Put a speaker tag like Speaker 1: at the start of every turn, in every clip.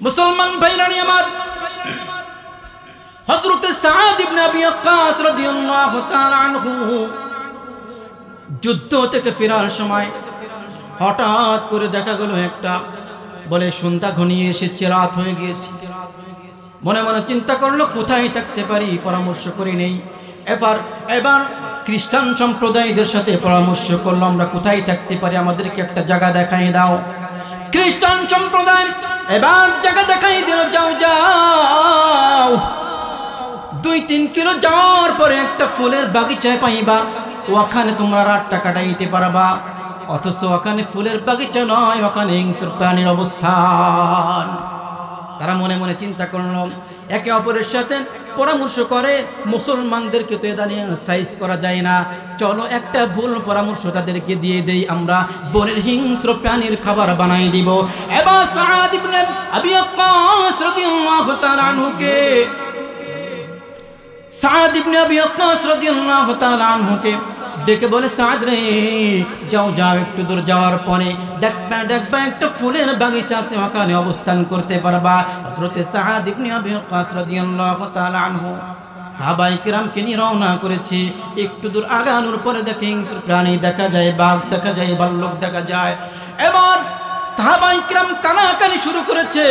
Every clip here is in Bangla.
Speaker 1: মুসলমান ভাইরানি আমার, হযরত সাদ ইবনে আবি ওয়াক্কাস রাদিয়াল্লাহু তাআলা আনহু যুদ্ধ থেকে ফেরার সময় হঠাৎ করে দেখা গেল একটা, বলে সন্ধ্যা ঘনিয়ে এসেছে, রাত হয়ে গিয়েছে। মনে মনে চিন্তা করলো কোথায় থাকতে পারি, পরামর্শ করে নেই। এবার খ্রিস্টান সম্প্রদায়দের সাথে পরামর্শ করলো, আমরা কোথায় থাকতে পারি, আমাদেরকে একটা জায়গা দেখাই দাও। খ্রিস্টান সম্প্রদায় এবার জায়গা দেখাই দিল, যাও যাও 2-3 কিলো যাওয়ার পরে একটা ফুলের বাগিচায় পাইবা, ওখানে তোমরা রাতটা কাটাইতে পারবা। অথচ ওখানে ফুলের বাগিচা নয়, ওখানে হিংস্র প্রাণীর অবস্থান। তারা মনে মনে চিন্তা করল, একে অপরের সাথে পরামর্শ করে, মুসলমানদেরকে তো এটা নিয়ে সাইজ করা যায় না, চলো একটা ভুল পরামর্শ তাদেরকে দিয়ে দেই, আমরা বনের হিংস্র প্রাণীর খাবার বানাই দিব। এবার সাদ ইবনে আবি ওয়াক্কাস রাদিয়াল্লাহু তাআলা আনহুকে ডেকে বলে, সাদ রে যাও যাও, একটু দূর যাওয়ার পরে দেখবা একটা ফুলের বাগিচা আছে, ওখানে অবস্থান করতে পারবা। হযরত সাদ ইবনে আবি ওয়াক্কাস রাদিয়াল্লাহু তাআলা আনহু সাহাবায়ে কিরামকে নিয়ে রওনা করেছে। একটু দূর আগানোর পরে দেখে হিংস্র প্রাণী দেখা যায়, বাঘ দেখা যায়, ভাল্লুক দেখা যায়। এবার সাহাবায়ে কিরাম কানাকানি শুরু করেছে,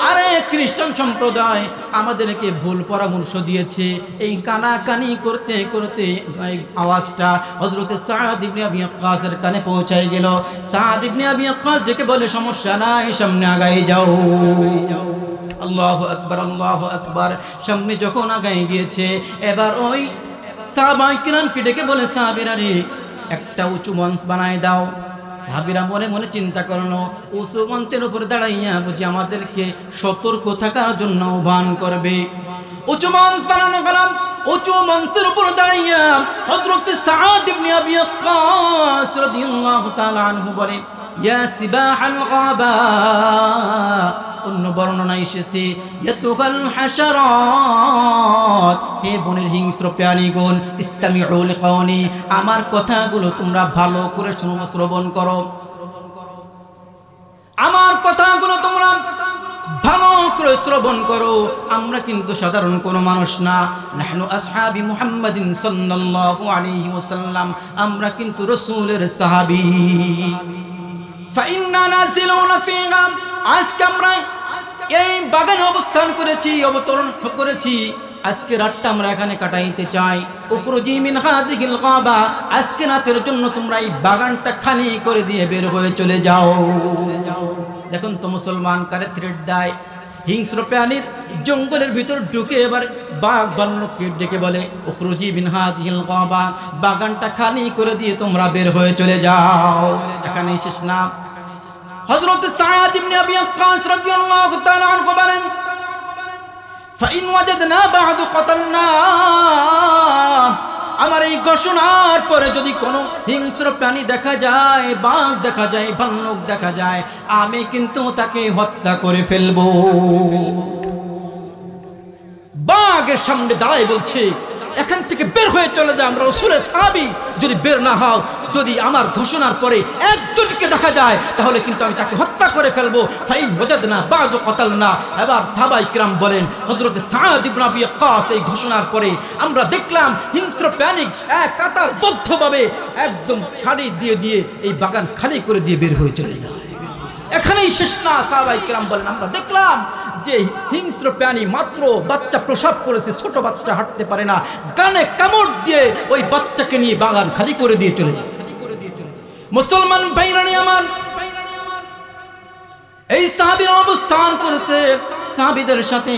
Speaker 1: আরে খ্রিস্টান সম্প্রদায় আমাদেরকে ভুল পরামর্শ দিয়েছে। এই কানাকানি করতে করতে আওয়াজটা হযরত সাদ ইবনে আবি ওয়াক্কাসের কানে পৌঁছায় গেল। সাদ ইবনে আবি ওয়াক্কাস ডেকে বলে, সমস্যা নাই, সামনে আগাই যাও। আল্লাহু আকবার, আল্লাহু আকবার। সামনে যখন আগাই গিয়েছে, এবার ওই সাহাবায়ে কিরামকে ডেকে বলে, সাহাবীরা রে একটা উঁচু মঞ্চ বানায় দাও। সাহাবীরা মনে মনে চিন্তা করলো, উঁচু মঞ্চের উপর দাঁড়াইয়া বুঝি আমাদেরকে সতর্ক থাকার জন্য আহ্বান করবে। উঁচু মঞ্চ বানানো গেলাম, উঁচু মঞ্চের উপর দাঁড়াইয়া হযরত সাদ ইবনে আবি ওয়াক্কাস রাদিয়াল্লাহু তাআলা আনহু বলে, ইয়া সিবাহাল গাবা, অন্য বর্ণনা এসেছে ইয়াতুগাল হাশারাত, হে বনের হিংস্র প্রাণীগণ, ইস্তামিউ লিকাওনি, আমার কথাগুলো তোমরা ভালো করে শ্রবণ করো, আমার কথাগুলো তোমরা ভালো করে শ্রবণ করো। আমরা কিন্তু সাধারণ কোনো মানুষ না, নাহনু আসহাবি মুহাম্মাদিন সাল্লাল্লাহু আলাইহি ওয়াসাল্লাম, আমরা কিন্তু রাসূলের সাহাবী। ফাইন্না নাজিলুনা ফিহা, আজকে আমরা এই বাগানে অবস্থান করেছি, অবতরণ করেছি, আজকে রাতটা আমরা এখানে কাটাইতে চাই। উখরুজি মিন হাযিহিল গাবা, আজকে রাতের জন্য তোমরা এই বাগানটা খালি করে দিয়ে বের হয়ে চলে যাও। দেখুন তো মুসলমান কারে থ্রেট দেয়, হিংস্র প্রাণীর জঙ্গলের ভিতর ঢুকে এবার বাঘ ভাল্লুককে ডেকে বলে, উখরুজি মিন হাযিহিল গাবা, বাগানটা খালি করে দিয়ে তোমরা বের হয়ে চলে যাও। এখানে শেষ না, হযরত সাদ ইবনে আবি ওয়াক্কাস রাদিয়াল্লাহু তাআলা আনহু বলেন, ফাইন ওয়াজাদনা বা'দু কাতালনা, আমার এই ঘোষণার পরে যদি কোনো হিংস্র প্রাণী দেখা যায়, বাঘ দেখা যায়, ভাল্লুক দেখা যায়, আমি কিন্তু তাকে হত্যা করে ফেলবো। বাঘের সামনে দাঁড়ায় বলছে, এখান থেকে বের হয়ে চলে যায়, আমরা রাসূলের সাহাবী, যদি বের না হও, যদি আমার ঘোষণার পরে একজনকে দেখা যায় তাহলে কিন্তু আমি তাকে হত্যা করে ফেলবো। ফাইন ওয়াজাদনা বা'দু কাতালনা। এবার সাহাবায়ে কিরাম বলেন, হযরত সাদ ইবনে আবি ওয়াক্কাস এই ঘোষণার পরে আমরা দেখলাম হিংস্র প্রাণী এক কাতারবদ্ধভাবে একদম ছাড়ি দিয়ে দিয়ে এই বাগান খালি করে দিয়ে বের হয়ে চলে যায়। এখানেই শেষ না, সাহাবায়ে কিরাম বলেন, আমরা দেখলাম যে হিংস্র প্রাণী মাত্র বাচ্চা প্রসব করেছে, ছোট বাচ্চা হাঁটতে পারে না, গানে কামড় দিয়ে ওই বাচ্চাকে নিয়ে বাগান খালি করে দিয়ে চলে যায়। মুসলমান ভাইরানি আমার, এই সাহাবীরা অবস্থান করেছে, সাহাবীদের সাথে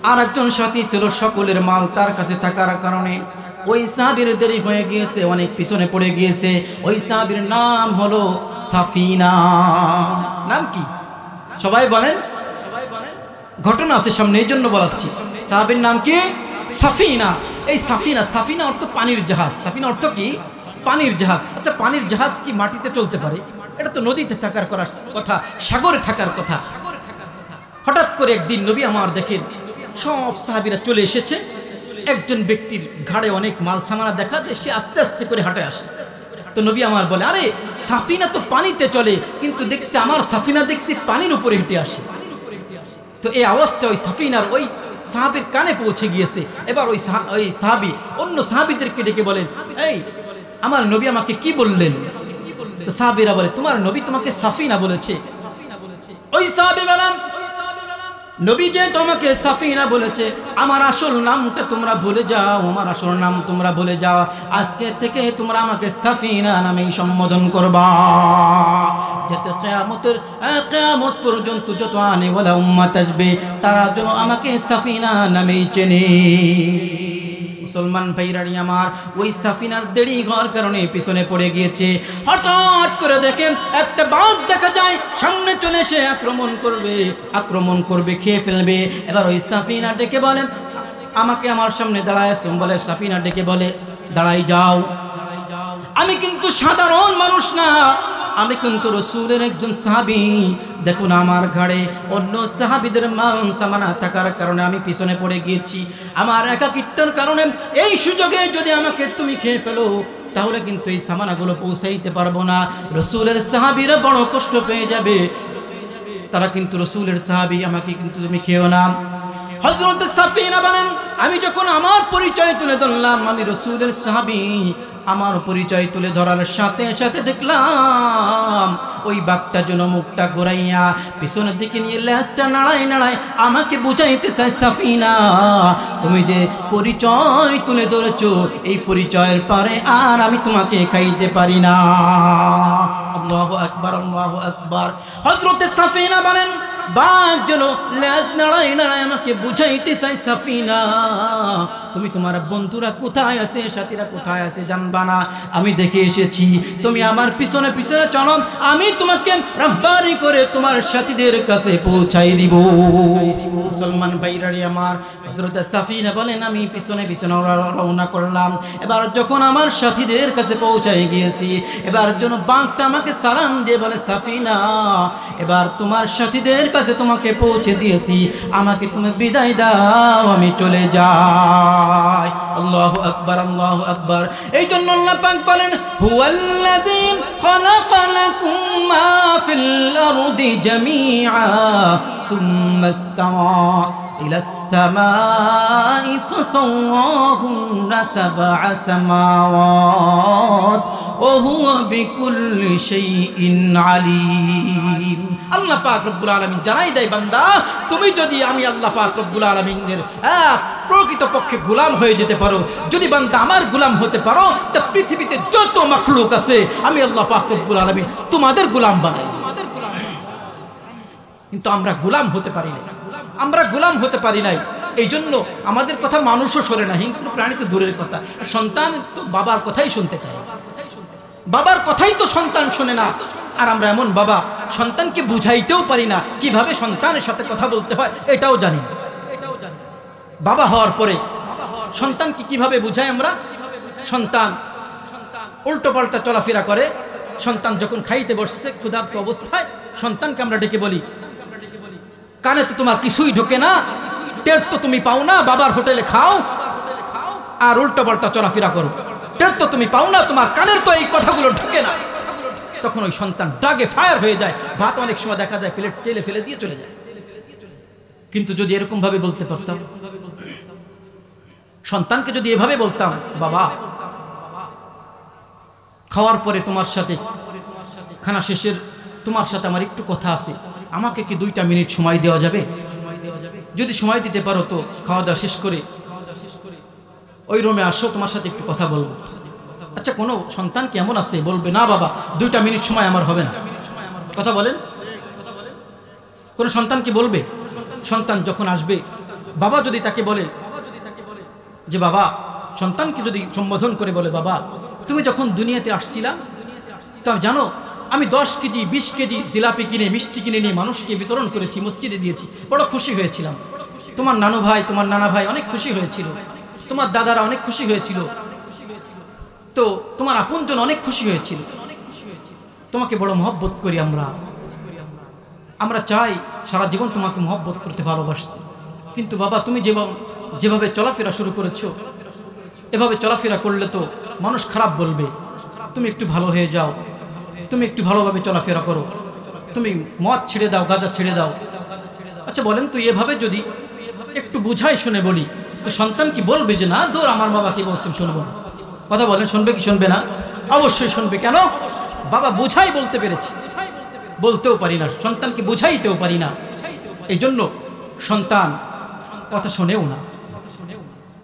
Speaker 1: আর একজন সাথী ছিল, সকলের মাল তার কাছে থাকার কারণে ওই সাহাবীর দেরি হয়ে গিয়েছে, অনেক পিছনে পড়ে গিয়েছে। ওই সাহাবীর নাম হলো সাফিনা। নাম কি সবাই বলেন? ঘটনা আছে সামনে, এই জন্য বলাচ্ছি। সাহাবীর নাম কি? সাফিনা। এই সাফিনা, সাফিনা অর্থ পানির জাহাজ। সাফিনা অর্থ কি? পানির জাহাজ। আচ্ছা, পানির জাহাজ কি মাটিতে চলতে পারে? এটা তো নদীতে থাকার কথা, সাগরে থাকার কথা। হঠাৎ করে একদিন নবী আমার দেখেন সব সাহাবীরা চলে এসেছে, একজন ব্যক্তির ঘাড়ে অনেক মাল সামানা দেখা দেয়, সে আস্তে আস্তে করে হাঁটে আসে। তো নবী আমার বলে, আরে সাফিনা তো পানিতে চলে, কিন্তু দেখছি আমার সাফিনা দেখছি পানির উপরে হেঁটে আসে। তো এই আওয়াজটা ওই সাফিনার ওই সাহাবীর কানে পৌঁছে গিয়েছে। এবার ওই সাহাবী অন্য সাহাবীদেরকে ডেকে বলেন, এই আমার নবী আমাকে কি বললেন? তো সাহাবীরা বলে, তোমার নবী তোমাকে সাফিনা বলেছে। ওই সাহাবী বলেন, নবী যে তোমাকে সাফিনা বলেছে, আমার আসল নামটা তোমরা ভুলে যাও, আমার আসল নাম তোমরা ভুলে যাও, আজকে থেকে তোমরা আমাকে সাফিনা নামেই সম্বোধন করবা, যাতে কিয়ামত পর্যন্ত যত আনেওয়ালা উম্মত আসবে তারা যেন আমাকে সাফিনা নামেই চেনে। মুসলমান ভাইরানি আমার, ওই সাফিনার দেরি হওয়ার কারণে পিছনে পড়ে গিয়েছে। হঠাৎ করে দেখেন একটা বাঘ দেখা যায়, সামনে চলে এসে আক্রমণ করবে, খেয়ে ফেলবে। এবার ওই সাফিনা ডেকে বলে, আমাকে আমার সামনে দাঁড়ায় বলে, সাফিনা ডেকে বলে, দাঁড়াই যাও, আমি কিন্তু সাধারণ মানুষ না, আমি কিন্তু রাসূলের একজন সাহাবী। দেখুন আমার ঘাড়ে অন্য সাহাবীদের মান সামানা থাকার কারণে আমি পিছনে পড়ে গিয়েছি, আমার একাকিত্বের কারণে। এই সুযোগে যদি আমাকে তুমি খেয়ে ফেলো তাহলে কিন্তু এই সামানাগুলো পৌঁছাইতে পারবো না, রাসূলের সাহাবীরা বড় কষ্ট পেয়ে যাবে, তারা কিন্তু রাসূলের সাহাবী, আমাকে কিন্তু তুমি খেও না। হযরত সাফিনা বলেন, আমি যখন আমার পরিচয় তুলে ধরলাম আমি রাসূলের সাহাবী, আমার পরিচয় তুলে ধরার সাথে সাথে দেখলাম ওই বাঘটা যেন মুখটা ঘুরাইয়া পিছনের দিকে নিয়ে লেজটা নাড়ায় আমাকে বুঝাইতে চায়, সাফিনা তুমি যে পরিচয় তুলে ধরেছো, এই পরিচয়ের পরে আর আমি তোমাকে খাইতে পারি না। আল্লাহু আকবার, আল্লাহু আকবার। হযরত সাফিনা বলেন, বাঘ যেন লেজ নাড়ায় আমাকে বুঝাইতে চাই, সাফিনা তুমি তোমার বন্ধুরা কোথায় আছে, সাথীরা কোথায় আছে জানবা না, আমি দেখে এসেছি, তুমি আমার পিছনে পিছনে চলো, আমি তোমাকে রাহবারি করে তোমার সাথীদের কাছে পৌঁছাই দিব। মুসলমান ভাইরারি আমার, হযরত সাফিনা বলেন, আমি পিছনে পিছনে রওনা করলাম। এবার যখন আমার সাথীদের কাছে পৌঁছাই গিয়েছি, এবার যেন বাঘটা আমাকে সালাম দিয়ে বলে, সাফিনা এবার তোমার সাথীদের কাছে তোমাকে পৌঁছে দিয়েছি, আমাকে তুমি বিদায় দাও, আমি চলে যাই। আল্লাহু আকবার, আল্লাহু আকবার। এই জন্য আল্লাহ পাক বলেন, হুয়াল্লাযী খালাকা লাকুম মা ফিল আরদি জামিআ সুম্মা ইসতাওয়া ইলাস সামাই ফাসাওয়াহুন্না সাবআ সামাওয়াত ওয়া হুয়া বিকুল্লি শাইইন আলীম। আল্লাহ পাক রব্বুল আলামিন জানাই দেয়, বান্দা তুমি যদি আমি আল্লাহ পাক রব্বুল আলামিনের প্রকৃত পক্ষে গোলাম হয়ে যেতে পারো, যদি বান্দা আমার গোলাম হতে পারো, তা পৃথিবীতে যত মাখলুক আছে আমি আল্লাহ পাক রব্বুল আলামিন তোমাদের গোলাম বানাই দিই। কিন্তু আমরা গোলাম হতে পারি না, আমরা গোলাম হতে পারি নাই। এই জন্য আমাদের কথা মানুষও শোনে না, হিংস্র প্রাণী তো দূরের কথা, সন্তান তো বাবার কথাই শুনতে চায়, বাবার কথাই তো সন্তান শোনে না। আর আমরা এমন বাবা, সন্তানকে বুঝাইতেও পারি না, কিভাবে সন্তানের সাথে কথা বলতে হয় এটাও জানি না। বাবা হওয়ার পরে সন্তানকে কিভাবে বুঝাই আমরা? সন্তান উল্টো পাল্টা চলাফেরা করে, সন্তান যখন খাইতে বসছে ক্ষুধার্ত অবস্থায়, সন্তানকে আমরা ডেকে বলি, কানে তো তোমার কিছুই ঢোকে না, টের তো তুমি পাও না, বাবার হোটেলে খাও আর উল্টো পাল্টা চলাফেরা করো, টের তো তুমি পাও না, তোমার কানের তো এই কথাগুলো ঢোকে না। তখন ওই সন্তান রাগে ফায়ার হয়ে যায়, ভাত অনেক সময় দেখা যায় প্লেট চেলে ফেলে দিয়ে চলে যায়। কিন্তু যদি এরকম ভাবে বলতে পারতাম, সন্তানকে যদি এভাবে বলতাম, বাবা খাওয়ার পরে তোমার সাথে, খানা শেষের তোমার সাথে আমার একটু কথা আছে, আমাকে কি 2টা মিনিট সময় দেওয়া যাবে? যদি সময় দিতে পারো তো খাওয়া দাওয়া শেষ করে ওই রুমে আসো, তোমার সাথে একটু কথা বলবো। আচ্ছা, কোনো সন্তান কেমন আছে বলবে, না বাবা 2টা মিনিট সময় আমার হবে না, কথা বলেন? কোন সন্তান কি বলবে? সন্তান যখন আসবে, বাবা যদি তাকে বলে যে বাবা, সন্তানকে যদি সম্বোধন করে বলে, বাবা তুমি যখন দুনিয়াতে আসছিলা তা জানো আমি 10 কেজি 20 কেজি জিলাপি কিনে, মিষ্টি কিনে নিয়ে মানুষকে বিতরণ করেছি, মসজিদে দিয়েছি, বড় খুশি হয়েছিলাম। তোমার নানু ভাই, তোমার নানা ভাই অনেক খুশি হয়েছিল, তোমার দাদারা অনেক খুশি হয়েছিল, তো তোমার আপনজন অনেক খুশি হয়েছিল, তোমাকে বড় মহব্বত করি আমরা চাই সারা জীবন তোমাকে মহব্বত করতে, ভালোবাসতে। কিন্তু বাবা তুমি যেভাবে চলাফেরা শুরু করেছো, এভাবে চলাফেরা করলে তো মানুষ খারাপ বলবে, তুমি একটু ভালো হয়ে যাও, তুমি একটু ভালোভাবে চলাফেরা করো, তুমি মদ ছেড়ে দাও, গাঁজা ছেড়ে দাও, আচ্ছা বলেন তো, এভাবে যদি একটু বুঝাই শুনে বলি তো সন্তান কি বলবে যে না দূর আমার বাবা কি বলছেন শুনবো না? কথা বলেন, শুনবে কি শুনবে না? অবশ্যই শুনবে। কেন? বাবা বুঝাই বলতে পেরেছে, বলতেও পারি না, সন্তানকে বুঝাইতেও পারি না, এই জন্য সন্তান কথা শোনেও না।